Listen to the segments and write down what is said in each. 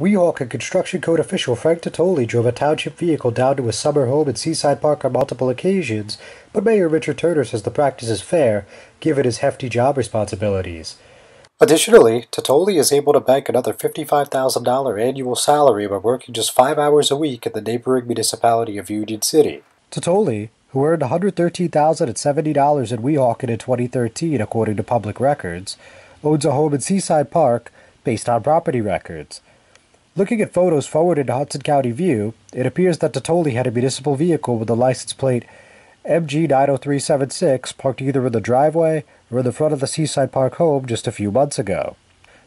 Weehawken Construction Code official Frank Titoli drove a township vehicle down to his summer home in Seaside Park on multiple occasions, but Mayor Richard Turner says the practice is fair, given his hefty job responsibilities. Additionally, Titoli is able to bank another $55,000 annual salary by working just 5 hours a week in the neighboring municipality of Union City. Titoli, who earned $113,070 in Weehawken in 2013 according to public records, owns a home in Seaside Park based on property records. Looking at photos forwarded to Hudson County View, it appears that Titoli had a municipal vehicle with the license plate MG90376 parked either in the driveway or in the front of the Seaside Park home just a few months ago.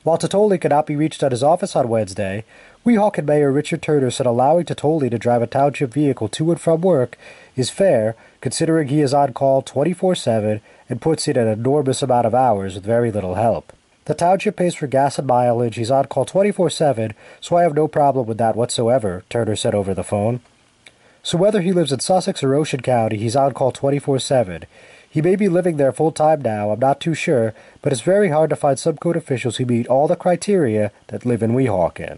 While Titoli could not be reached at his office on Wednesday, Weehawken Mayor Richard Turner said allowing Titoli to drive a township vehicle to and from work is fair, considering he is on call 24/7 and puts in an enormous amount of hours with very little help. The township pays for gas and mileage, he's on call 24/7, so I have no problem with that whatsoever, Turner said over the phone. So whether he lives in Sussex or Ocean County, he's on call 24/7. He may be living there full-time now, I'm not too sure, but it's very hard to find some code officials who meet all the criteria that live in Weehawken.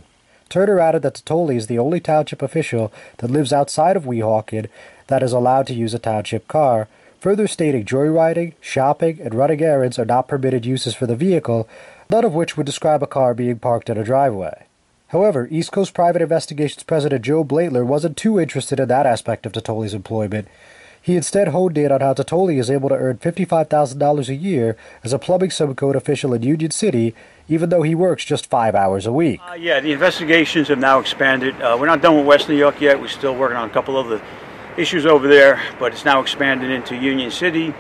Turner added that Titoli is the only township official that lives outside of Weehawken that is allowed to use a township car, further stating joyriding, shopping, and running errands are not permitted uses for the vehicle, none of which would describe a car being parked in a driveway. However, East Coast Private Investigations President Joe Blaitler wasn't too interested in that aspect of Titoli's employment. He instead honed in on how Titoli is able to earn $55,000 a year as a plumbing subcode official in Union City, even though he works just 5 hours a week. Yeah, the investigations have now expanded. We're not done with West New York yet. We're still working on a couple of the issues over there, but it's now expanded into Union City.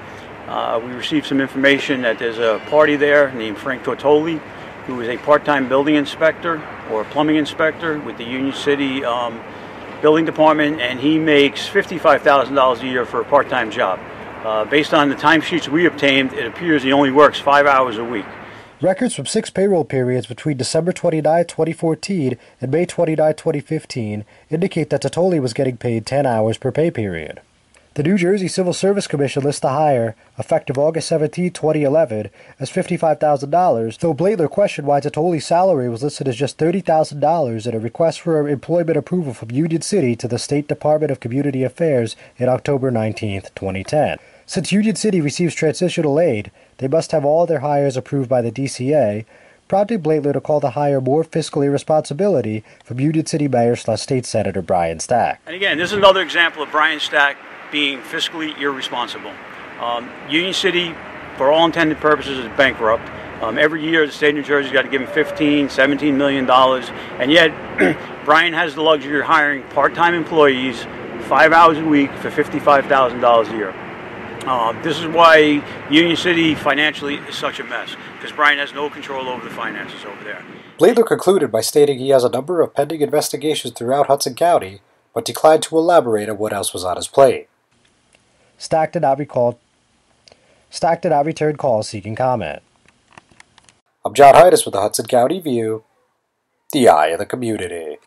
We received some information that there's a party there named Frank Titoli, who is a part-time building inspector or plumbing inspector with the Union City building department, and he makes $55,000 a year for a part-time job. Based on the timesheets we obtained, it appears he only works 5 hours a week. Records from 6 payroll periods between December 29, 2014 and May 29, 2015 indicate that Titoli was getting paid 10 hours per pay period. The New Jersey Civil Service Commission lists the hire, effective August 17, 2011, as $55,000, though Blaitler questioned why Titoli's salary was listed as just $30,000 in a request for employment approval from Union City to the State Department of Community Affairs in October 19, 2010. Since Union City receives transitional aid, they must have all their hires approved by the DCA, prompting Blaitler to call the hire more fiscal irresponsibility from Union City Mayor/State Senator Brian Stack. And again, this is another example of Brian Stack being fiscally irresponsible. Union City, for all intended purposes, is bankrupt. Every year, the state of New Jersey's got to give him $15, $17 million, and yet Brian has the luxury of hiring part-time employees 5 hours a week for $55,000 a year. This is why Union City financially is such a mess, because Brian has no control over the finances over there. Blaitler concluded by stating he has a number of pending investigations throughout Hudson County, but declined to elaborate on what else was on his plate. Stack did not return calls seeking comment. I'm John Heides with the Hudson County View, the eye of the community.